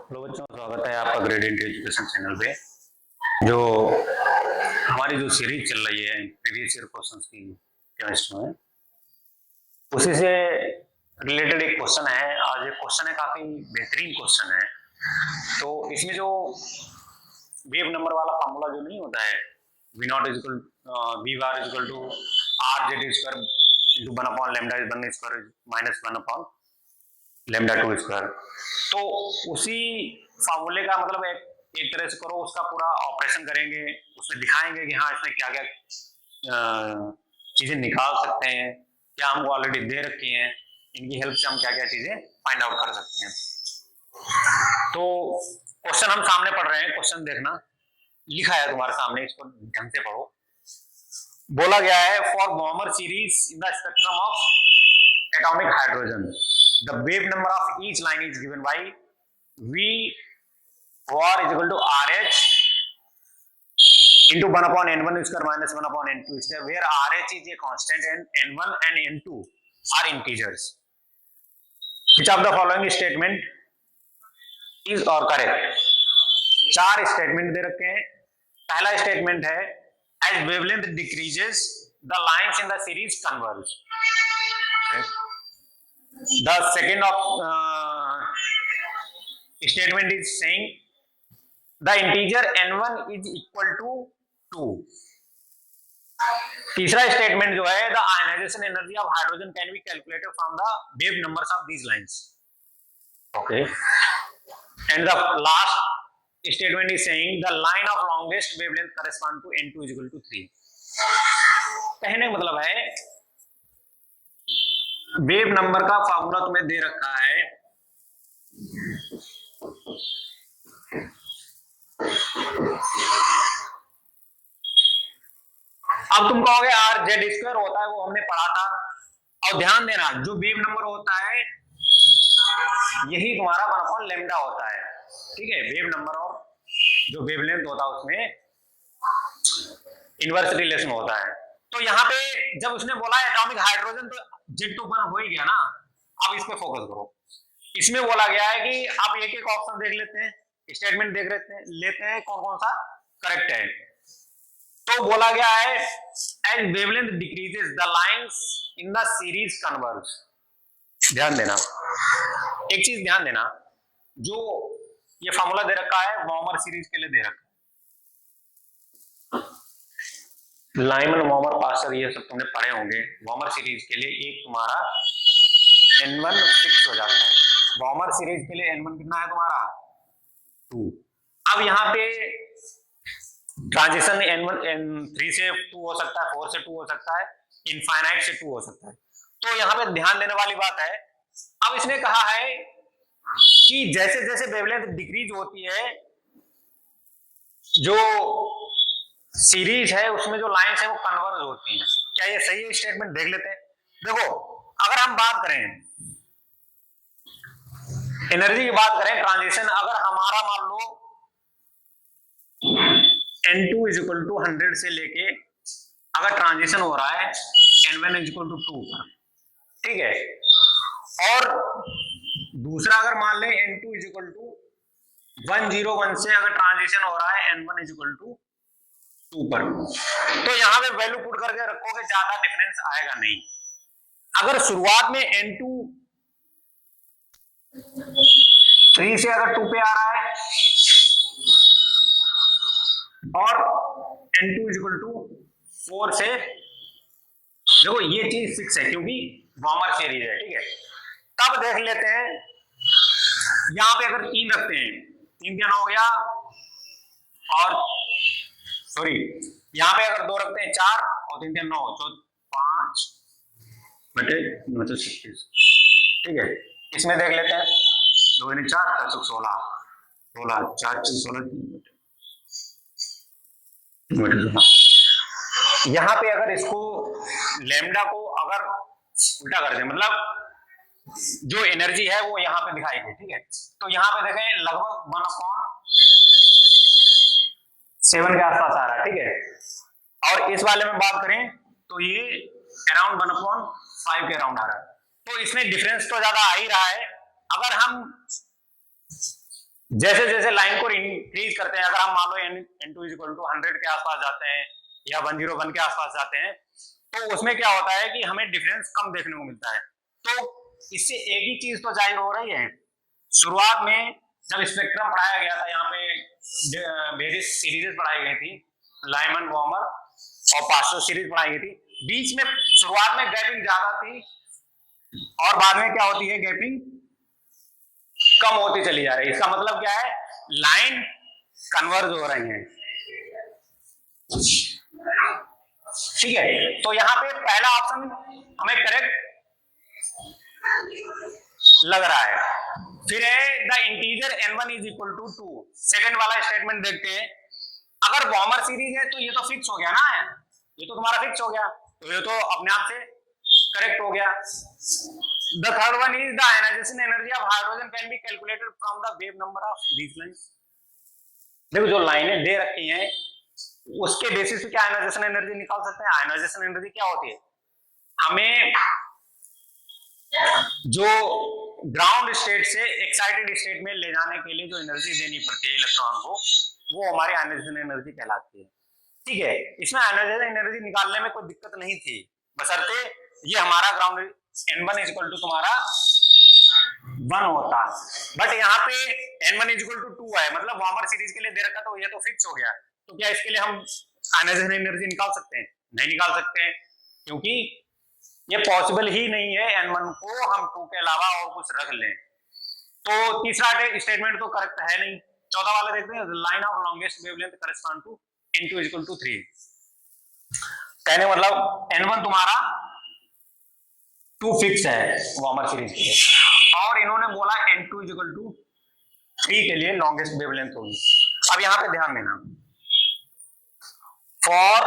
Hello बच्चों, स्वागत है आपका ग्रेडियंट एजुकेशन चैनल पे। जो हमारी जो सीरीज चल रही है प्रीवियस ईयर क्वेश्चंस की केमिस्ट्री में, उसी से रिलेटेड एक क्वेश्चन है। आज एक क्वेश्चन है, काफी बेहतरीन क्वेश्चन है। तो इसमें जो वेव नंबर वाला फार्मूला जो नहीं होता है, v naught equal v bar equal to r Z square into 1 upon lambda 1 square minus 1 upon lambda 2 square, तो उसी फार्मूले का मतलब एक तरह से करो, उसका पूरा ऑपरेशन करेंगे, उसमें दिखाएंगे कि हाँ इसमें क्या क्या चीजें निकाल सकते हैं, क्या हमको ऑलरेडी दे रखी हैं, इनकी हेल्प से हम क्या क्या चीजें फाइंड आउट कर सकते हैं। तो क्वेश्चन हम सामने पढ़ रहे हैं, क्वेश्चन देखना, लिखा है तुम्हारे सामने, इसको ढंग से पढ़ो। बोला गया है for warmer series in the spectrum of atomic hydrogen the wave number of each line is given by v var is equal to rh into 1 upon n1 square minus 1 upon n2 square, where rh is a constant and n1 and n2 are integers. Which of the following statement is or correct? चार statement दे रखे हैं। पहला statement है as wavelength decreases the lines in the series converge. Okay. The second statement is saying the integer n1 is equal to 2. तीसरा statement जो है the ionization energy of hydrogen can be calculated from the wave numbers of these lines. Okay. And the last statement is saying the line of longest wavelength correspond to n2 is equal to 3. कहने का मतलब है wave number का formula तुम्हें दे रखा है, अब तुम कहोगे आर जेड स्क्वायर होता है, वो हमने पढ़ा था। और ध्यान देना, जो वेव नंबर होता है यही तुम्हारा 1 अपॉन लैम्डा होता है, ठीक है। वेव नंबर और जो वेवलेंथ होता है उसमें इनवर्स रिलेशन होता है। तो यहाँ पे जब उसने बोला एटॉमिक हाइड्रोजन, तो Z2 हो ही गया ना। अब इस पे फोकस करो। इसमें बोला गया है कि आप एक एक ऑप्शन देख लेते हैं, स्टेटमेंट देख लेते हैं कौन कौन सा करेक्ट है। तो बोला गया है as wavelength decreases the lines in the series converge. ध्यान देना, एक चीज ध्यान देना, जो ये फार्मूला दे रखा है वॉर्मर सीरीज के लिए दे रखा है, लाइमन वॉर्मर पास्टर ये सब तुमने पढ़े होंगे। वॉर्मर सीरीज के लिए एक तुम्हारा n1 फिक्स हो जाता है, वॉर्मर सीरीज के लिए n1 कितना है तुम्हारा 2। अब यहाँ पे ट्रांजिशन n3 से 2 हो सकता है, 4 से 2 हो सकता है, इनफाइनाइट से 2 हो सकता है। तो यहाँ पे ध्यान देने वाली बात है, अब इसने कहा है कि जैसे जैसे वेवलेंथ डिक्रीज होती है, जो सीरीज है उसमें जो लाइंस है वो कन्वर्ज होती हैं। क्या ये सही है स्टेटमेंट? देख लेते हैं। देखो, अगर हम बात करें एनर्जी की बात करें, ट्रांजिशन अगर हमारा मान लो n2 इज इक्वल टू 100 से लेके अगर ट्रांजिशन हो रहा है n1 इज इक्वल टू 2 पर, ठीक है। और दूसरा अगर मान लें n2 इज इक्वल टू 101 से अगर ट्रांजिशन हो रहा है n1 इज इक्वल टू 2 पर, तो यहां पे वैल्यू पुट करके रखोगे, ज्यादा डिफरेंस आएगा नहीं। अगर शुरुआत में n2 3 से अगर 2 पे आ रहा है और n2 इज इक्वल टू 4 से, देखो ये चीज फिक्स है क्योंकि वॉर्मर सीरीज है, ठीक है। तब देख लेते हैं, यहां पे अगर 3 रखते हैं, 3 क्या हो गया, और सॉरी यहां पे अगर 2 रखते हैं 4 और 3 9, तो 5 बटे 936, ठीक है। इसमें देख लेते हैं, 2 4 4 16 16 4 16 यहां पे अगर इसको लैम्डा को अगर उल्टा कर दें, मतलब जो एनर्जी है वो यहां पे दिखाई दे, ठीक है। तो यहां पे देखें लगभग 1/7 के आसपास आ रहा है, ठीक है। और इस वाले में बात करें तो ये अराउंड 1/5 के अराउंड आ रहा है। तो इसमें डिफरेंस तो ज्यादा आ ही रहा है। अगर हम जैसे जैसे लाइन को इंक्रीज करते हैं, अगर हम मान लो n2 इक्वल टू 100 के आसपास जाते हैं या 101 के आसपास जाते हैं, तो उसमें क्या होता है कि हमें डिफरेंस कम देखने को मिलता है। तो इससे एक ही चीज तो जाहिर हो रही है, शुरुआत में जब स्पेक्ट्रम पढ़ाया गया था, यहाँ पे वेरियस सीरीज पढ़ाई गई थी, लाइमन वॉर्मर और पास्चर सीरीज पढ़ाई गई थी। बीच में शुरुआत में गैपिंग ज्यादा थी और बाद में क्या होती है, गैपिंग कम होती चली जा रही है। इसका मतलब क्या है, लाइन कन्वर्ज हो रही है। ठीक है, तो यहां पे पहला ऑप्शन हमें करेक्ट लग रहा है। फिर है the integer n1 is equal to 2। Second वाला स्टेटमेंट देखते हैं। अगर वॉर्मर सीरीज है तो ये तो फिक्स हो गया ना, ये तो तुम्हारा फिक्स हो गया, तो ये तो अपने आप से करेक्ट हो गया। The third one is the ionization energy of hydrogen can be calculated from the wave number of these lines। देखो जो लाइनें दे रखी हैं उसके बेसिस पे क्या आयनाइजेशन एनर्जी निकाल सकते हैं। आयनाइजेशन एनर्जी क्या होती है, हमें जो ग्राउंड स्टेट से एक्साइटेड स्टेट में ले जाने के लिए जो एनर्जी देनी पड़ती है इलेक्ट्रॉन को, वो हमारी आयनाइजेशन एनर्जी कहलाती है। ठीक है, इसमें आयनाइजेशन एनर्जी निकालने में कोई दिक्कत नहीं थी, बशर्ते ये हमारा ground n1 is equal to तुम्हारा 1 होता। बट यहाँ पे n1 इज इक्वल टू 2 है, मतलब वार्मर सीरीज के लिए दे रखा, तो ये तो फिक्स हो गया। तो क्या इसके लिए हम आयनाइजेशन एनर्जी निकाल सकते हैं? नहीं निकाल सकते हैं, क्योंकि ये पॉसिबल ही नहीं है n1 को हम 2 के अलावा और कुछ रख लें। तो तीसरा स्टेटमेंट तो करेक्ट है नहीं। चौथा वाला देखते हैं, line of longest wavelength correspond to n2 equal to 3। कहने मतलब n1 तुम्हारा 2 फिक्स है वार्मर सीरीज के लिए, और इन्होंने बोला n2 इक्वल टू 3 के लिए लॉन्गेस्ट वेवलेंथ होगी। अब यहां पे ध्यान देना, for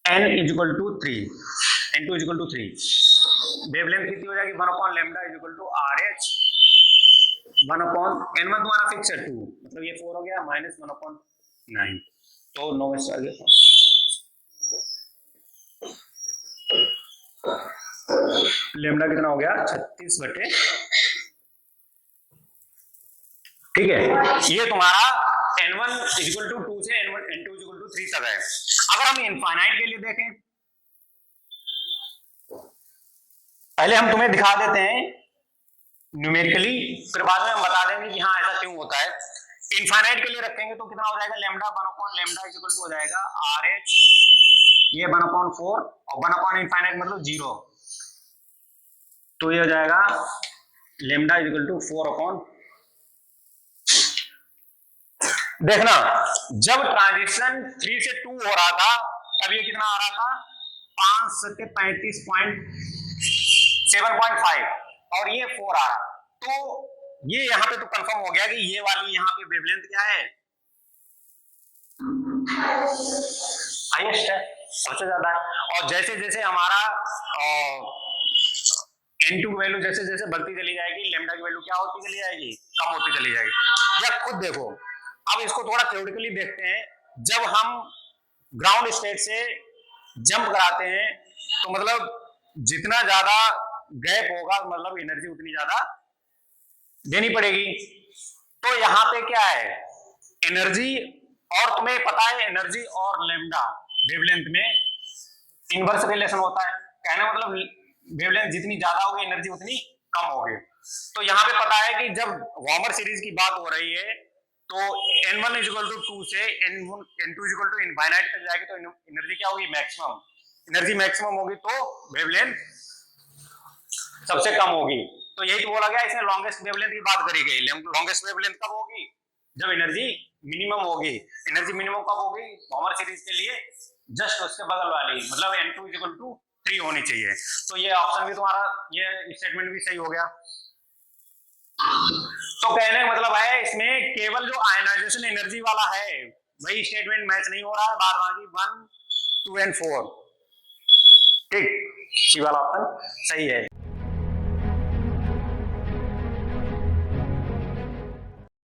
n equal to 3, n2 equal to 3, wavelength कितनी हो जाएगी, 1 lambda equal to RH 1 n1 तुम्हारा फिक्स है 2, मतलब ये 4 हो गया, माइनस 1/9, तो 9 में से आ गया। लेमडा कितना हो गया, 36/। ठीक है, ये तुम्हारा n1 इक्वल टू 2 से n2 इक्वल टू 3 तक है। अगर हम इनफाइनाइट के लिए देखें, पहले हम तुम्हें दिखा देते हैं न्यूमेरिकली, फिर बाद में हम बता देंगे कि हाँ ऐसा क्यों होता है। इनफाइनाइट के लिए रखेंगे तो कितना हो जाएगा, लेमडा 1 लैम्डा इक्वल टू हो जाएगा RH, ये 1/4, और 1 इनफाइनाइट मतलब 0, तो ये हो जाएगा लेमडा इक्वल टू 4। देखना, जब ट्रांजिशन 3 से 2 हो रहा था तब ये कितना आ रहा था, 7.5 और ये 4 आ रहा। तो ये यहाँ पे तो कंफर्म हो गया कि ये वाली यहाँ पे वेवलेंथ क्या है, हाईएस्ट है, सबसे ज्यादा है। और जैसे जैसे हमारा n2 की वैल्यू जैसे जैसे बढ़ती चली जाएगी, लेमडा की वैल्यू क्या होती चली जाएगी, कम होती चली जाएगी। या खुद देखो, अब इसको थोड़ा थ्योरेटिकली देखते हैं। जब हम ग्राउंड स्टेट से जंप कराते हैं तो मतलब जितना ज्यादा गैप होगा, मतलब एनर्जी उतनी ज्यादा देनी पड़ेगी। तो यहाँ पे क्या है, एनर्जी, और तुम्हें पता है एनर्जी और लेमडा वेवलेंथ में इनवर्स रिलेशन होता है। कहने मतलब वेवलेंथ जितनी ज्यादा होगी एनर्जी उतनी कम होगी। तो यहाँ पे पता है कि जब वार्मर सीरीज की बात हो रही है तो n1 इक्वल टू 2 से n2 इक्वल टू इनफाइनाइट तक जाएगी, तो एनर्जी क्या होगी, मैक्सिमम। एनर्जी मैक्सिमम होगी तो वेवलेंथ सबसे कम होगी। तो यही तो बोला गया, इसमें लॉन्गेस्ट वेवलेंथ की बात करी गई। लॉन्गेस्ट वेवलेंथ कब होगी, जब एनर्जी मिनिमम होगी। एनर्जी मिनिमम कब होगी, वार्मर सीरीज के लिए जस्ट उसके बगल वाली, मतलब n2 इक्वल टू 3 होनी चाहिए। तो ये ऑप्शन भी तुम्हारा, ये स्टेटमेंट भी सही हो गया। तो कहने का मतलब है इसमें केवल जो आयनाइजेशन एनर्जी वाला है वही स्टेटमेंट मैच नहीं हो रहा है, बाद बाकी 1, 2 और 4। ठीक, सी वाला ऑप्शन सही है।